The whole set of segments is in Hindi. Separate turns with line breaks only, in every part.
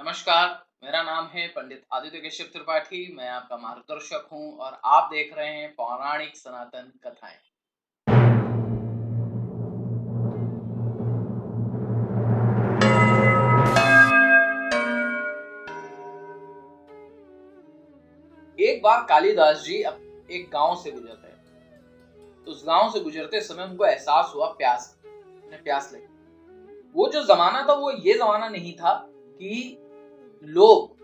नमस्कार, मेरा नाम है पंडित आदित्य केशव त्रिपाठी। मैं आपका मार्गदर्शक हूँ और आप देख रहे हैं पौराणिक सनातन कथाएं। एक बार कालिदास जी एक गांव से गुजर रहे थे। तो उस गांव से गुजरते समय उनको एहसास हुआ उन्हें प्यास लगी। वो जो जमाना था वो ये जमाना नहीं था कि लोग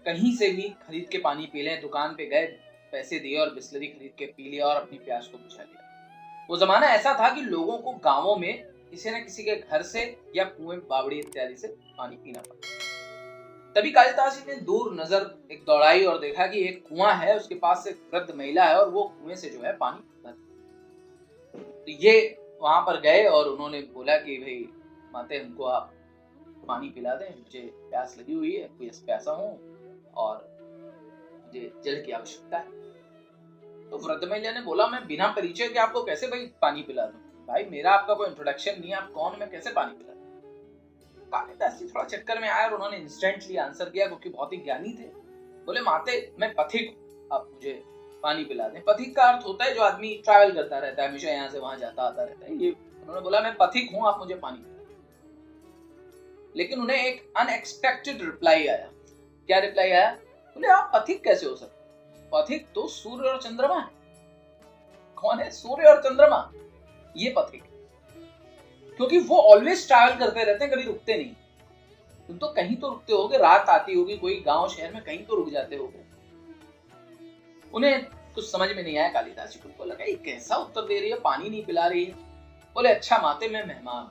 कहीं से भी खरीद के पानी पी लें। दुकान पे गए, पैसे दिए और बिस्लरी खरीद के पी लिया और अपनी प्यास को बुझा लिया। वो जमाना ऐसा था कि लोगों को गांवों में किसी न किसी के घर से या कुएं, बावड़ी इत्यादि से पानी पीना पड़ता। तभी कालिदास जी ने दूर नजर एक दौड़ाई और देखा कि एक कुआं है, उसके पास एक वृद्ध महिला है और वो कुएं से जो है पानी भर। तो ये वहां पर गए और उन्होंने बोला कि भाई माते, हमको आप पानी पिला दें, मुझे प्यास लगी हुई है, प्यासा हूँ और मुझे जल की आवश्यकता है। तो वृद्ध महिला ने बोला, मैं बिना परिचय के आपको कैसे भाई पानी पिला दूं? भाई मेरा आपका कोई इंट्रोडक्शन नहीं है, आप कौन, मैं कैसे पानी पिला दूं? कालिदास जी थोड़ा चक्कर में आया और उन्होंने इंस्टेंटली आंसर किया, क्योंकि बहुत ही ज्ञानी थे। बोले, माते मैं पथिक हूं, आप मुझे पानी पिला दें। पथिक का अर्थ होता है जो आदमी ट्रैवल करता रहता है, हमेशा यहाँ से वहां जाता आता रहता है। ये उन्होंने बोला, मैं पथिक हूं, आप मुझे पानी पिला दें। लेकिन उन्हें एक अनएक्सपेक्टेड रिप्लाई आया। क्या रिप्लाई आया? बोले, आप पथिक कैसे हो सकते? पथिक तो सूर्य और चंद्रमा है। कौन है सूर्य और चंद्रमा? ये पथिक। क्योंकि वो ऑलवेज ट्रैवल करते रहते हैं, कभी रुकते नहीं। तुम तो कहीं तो रुकते होगे, रात आती होगी, कोई गांव शहर में कहीं तो रुक जाते होगे। उन्हें कुछ समझ में नहीं आया। कालिदास जी को लगा ये कैसा उत्तर दे रही है, पानी नहीं पिला रही है। बोले, अच्छा माते, मैं मेहमान।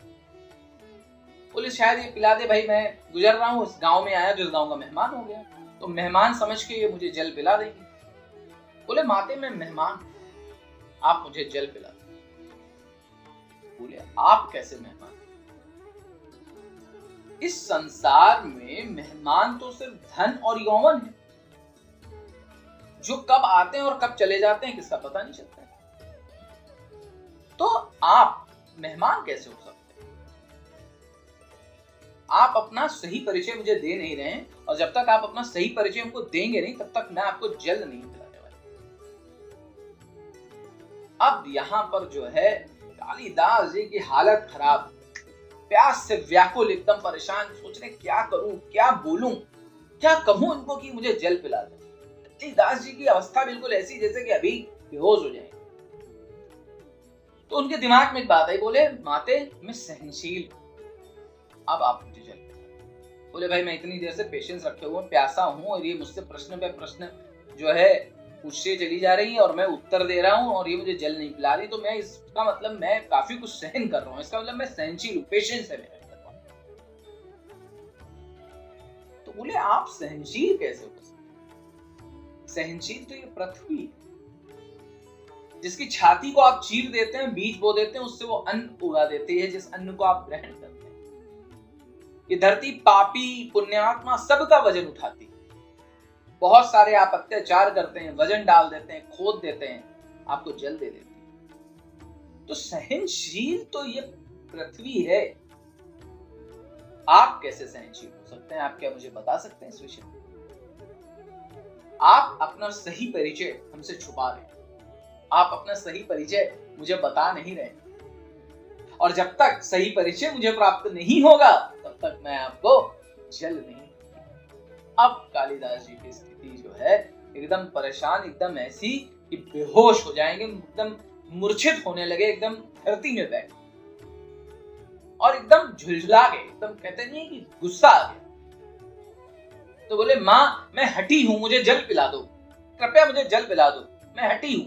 बोले, शायद ये पिला दे भाई, मैं गुजर रहा हूँ, इस गांव में आया जो इस गांव का मेहमान हो गया, तो मेहमान समझ के ये मुझे जल पिला देंगे। बोले, माते मैं मेहमान, आप मुझे जल पिला दो। बोले, आप कैसे मेहमान? इस संसार में मेहमान तो सिर्फ धन और यौवन है, जो कब आते हैं और कब चले जाते हैं किसका पता नहीं चलता है। तो आप मेहमान कैसे हो सकते हैं? आप अपना सही परिचय मुझे दे नहीं रहे हैं, और जब तक आप अपना सही परिचय हमको देंगे नहीं, तब तक मैं आपको जल नहीं पिलाने वाला। अब यहां पर जो है कालिदास जी की हालत खराब, प्यास से व्याकुल, एकदम परेशान, सोच रहे क्या करूं, क्या बोलूं, क्या कहूं इनको कि मुझे जल पिला दे। कालिदास जी की अवस्था बिल्कुल ऐसी जैसे कि अभी बेहोश हो जाए। तो उनके दिमाग में एक बात आई। बोले, माते मैं सहनशील, अब आप मुझे जल पिला। बोले, भाई मैं इतनी देर से पेशेंस रखे हुए प्यासा हूं और ये मुझसे प्रश्न पे प्रश्न जो है पूछते चली जा रही है और मैं उत्तर दे रहा हूं और ये मुझे जल नहीं पिला रही, तो मैं इसका मतलब मैं काफी कुछ सहन कर रहा हूं, इसका मतलब मैं सहनशील हूं, पेशेंस है मेरे अंदर। तो बोले, आप सहनशील कैसे हो सकते? सहनशील तो ये पृथ्वी, जिसकी छाती को आप चीर देते हैं, बीज बो देते हैं, उससे वो अन्न उगा देती है, जिस अन्न को आप ग्रहण करते हैं। ये धरती पापी पुण्यात्मा सबका वजन उठाती है। बहुत सारे आप अत्याचार करते हैं, वजन डाल देते हैं, खोद देते हैं, आपको जल दे देती है। तो सहनशील तो ये पृथ्वी है, आप कैसे सहनशील हो सकते हैं? आप क्या मुझे बता सकते हैं इस विषय में? आप अपना सही परिचय हमसे छुपा रहे हैं, आप अपना सही परिचय मुझे बता नहीं रहे, और जब तक सही परिचय मुझे प्राप्त नहीं होगा तब तक मैं आपको जल नहीं। अब कालिदास जी की स्थिति जो है एकदम परेशान, एकदम ऐसी कि बेहोश हो जाएंगे, एकदम मूर्छित होने लगे, एकदम धरती में बैठ और एकदम झुलझुला गए, एकदम कहते नहीं कि गुस्सा आ गया। तो बोले, माँ मैं हठी हूं, मुझे जल पिला दो, कृपया मुझे जल पिला दो, मैं हठी हूं,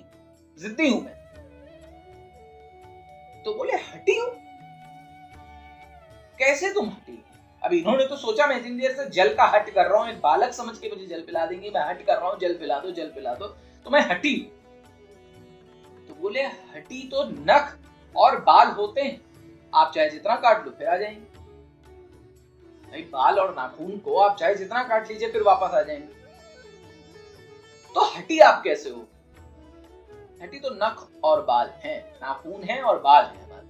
जिद्दी हूं मैं। तो बोले, हठी हूं? कैसे तुम हठी? अब इन्होंने तो सोचा मैं इतनी देर से जल का हट कर रहा हूं, एक बालक समझ के मुझे जल पिला देंगे, मैं हट कर रहा हूं, जल पिला दो, जल पिला दो, तो मैं हटी। तो बोले, हटी तो नख और बाल होते हैं, आप चाहे जितना काट लो फिर आ जाएंगे। भाई बाल और नाखून को आप चाहे जितना काट लीजिए फिर वापस आ जाएंगे, तो हटी आप कैसे हो? हटी तो नख और बाल हैं, नाखून है और बाल है हमारे,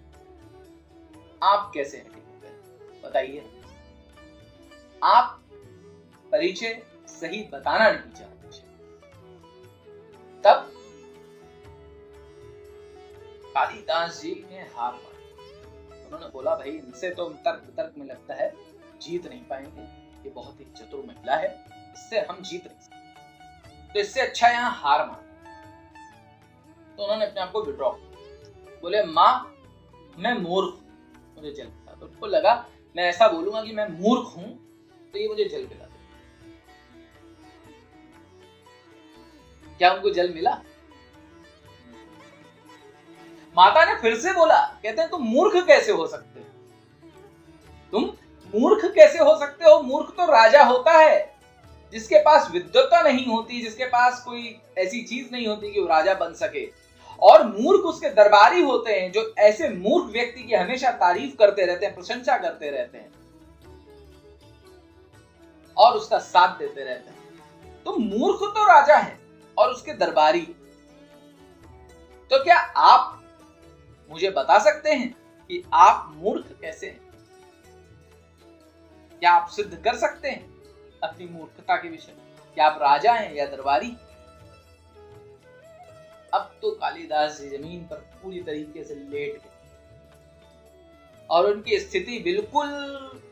आप कैसे हटी हो गए बताइए? आप परिचय सही बताना नहीं चाहते। तब कालिदास जी ने हार मानी। उन्होंने बोला, भाई इनसे तो तर्क में लगता है जीत नहीं पाएंगे, ये बहुत ही चतुर महिला है, इससे हम जीत नहीं सकते, तो इससे अच्छा यहाँ हार मान। तो उन्होंने अपने आप को विड्रॉ किया। बोले, माँ मैं मूर्ख हूं, मुझे जल पिला। तो उनको लगा मैं ऐसा बोलूंगा कि मैं मूर्ख हूं तो ये मुझे जल पिला दे। क्या उनको जल मिला? माता ने फिर से बोला, कहते हैं तुम मूर्ख कैसे हो सकते हो? तुम मूर्ख कैसे हो सकते हो? मूर्ख तो राजा होता है, जिसके पास विद्वत्ता नहीं होती, जिसके पास कोई ऐसी चीज नहीं होती कि वो राजा बन सके। और मूर्ख उसके दरबारी होते हैं, जो ऐसे मूर्ख व्यक्ति की हमेशा तारीफ करते रहते हैं, प्रशंसा करते रहते हैं और उसका साथ देते रहते हैं। तो मूर्ख तो राजा है और उसके दरबारी। तो क्या आप मुझे बता सकते हैं कि आप मूर्ख कैसे हैं? क्या आप सिद्ध कर सकते हैं अपनी मूर्खता के विषय में? क्या आप राजा हैं या दरबारी? अब तो कालिदास जी जमीन पर पूरी तरीके से लेट गए और उनकी स्थिति बिल्कुल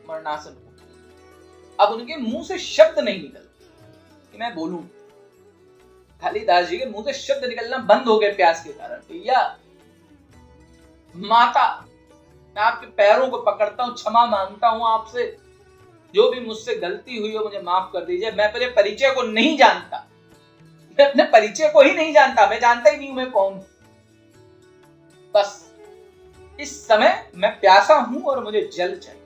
मरणासन हो गई। अब उनके मुंह से शब्द नहीं निकल कि मैं बोलूं। कालिदास जी के मुंह से शब्द निकलना बंद हो गए प्यास के कारण। भैया, माता, मैं आपके पैरों को पकड़ता हूं, क्षमा मांगता हूं आपसे, जो भी मुझसे गलती हुई हो मुझे माफ कर दीजिए। मैं अपने परिचय को नहीं जानता, मैं अपने परिचय को ही नहीं जानता, मैं जानता ही नहीं हूं मैं कौन हूं। बस इस समय मैं प्यासा हूं और मुझे जल चाहिए।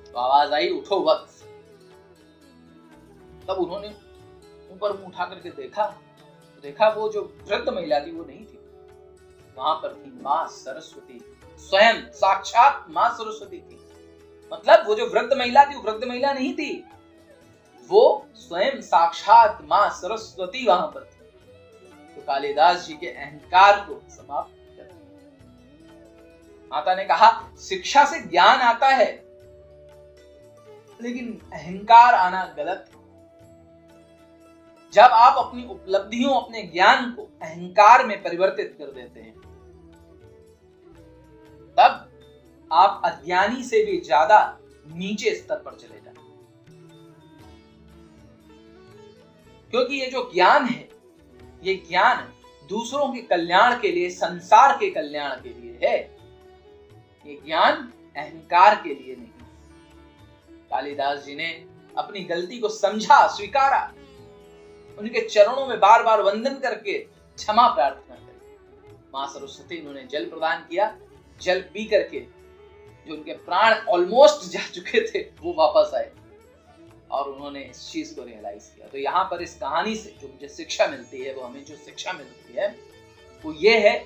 तो आवाज आई, उठो वत्स। तब उन्होंने ऊपर मुंह उठा करके देखा वो जो वृद्ध महिला थी वो नहीं थी, वहां पर थी मां सरस्वती, स्वयं साक्षात मां सरस्वती थी। मतलब वो जो वृद्ध महिला थी वो वृद्ध महिला नहीं थी, वो स्वयं साक्षात मां सरस्वती वहां पर थी। तो कालिदास जी के अहंकार को समाप्त कर दिया। माता ने कहा, शिक्षा से ज्ञान आता है, लेकिन अहंकार आना गलत है। जब आप अपनी उपलब्धियों, अपने ज्ञान को अहंकार में परिवर्तित कर देते हैं, तब आप अज्ञानी से भी ज्यादा नीचे स्तर पर चले जाते हैं। क्योंकि ये जो ज्ञान है, ये ज्ञान दूसरों के कल्याण के लिए, संसार के कल्याण के लिए है। ये ज्ञान अहंकार के लिए नहीं। कालिदास जी ने अपनी गलती को समझा, स्वीकारा, उनके चरणों में बार बार वंदन करके क्षमा प्रार्थना करी। मां सरस्वती उन्होंने जल प्रदान किया। जल पी करके जो उनके प्राण ऑलमोस्ट जा चुके थे वो वापस आए और उन्होंने इस चीज को रियलाइज किया। तो यहाँ पर इस कहानी से जो मुझे शिक्षा मिलती है, वो हमें जो शिक्षा मिलती है वो ये है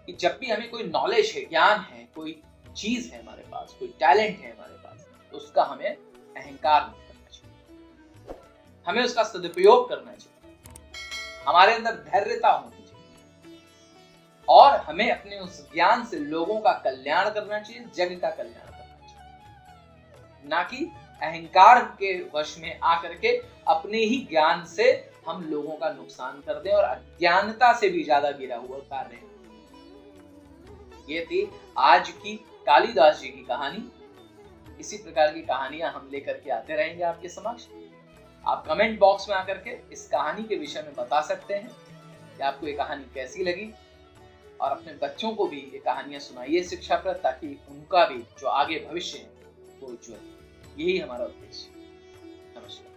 कि जब भी हमें कोई नॉलेज है, ज्ञान है, कोई चीज है हमारे पास, कोई टैलेंट है हमारे पास, तो उसका हमें अहंकार नहीं करना चाहिए, हमें उसका सदुपयोग करना चाहिए। हमारे अंदर धैर्यता होनी चाहिए और हमें अपने उस ज्ञान से लोगों का कल्याण करना चाहिए, जग का कल्याण करना चाहिए, ना कि अहंकार के वश में आकर के अपने ही ज्ञान से हम लोगों का नुकसान कर दें और अज्ञानता से भी ज्यादा गिरा हुआ कार्य। ये थी आज की कालिदास जी की कहानी। इसी प्रकार की कहानियां हम लेकर के आते रहेंगे आपके समक्ष। आप कमेंट बॉक्स में आकर के इस कहानी के विषय में बता सकते हैं कि आपको ये कहानी कैसी लगी, और अपने बच्चों को भी ये कहानियां सुनाइए शिक्षाप्रद, ताकि उनका भी जो आगे भविष्य है वो उज्जवल। यही हमारा उद्देश्य। नमस्कार।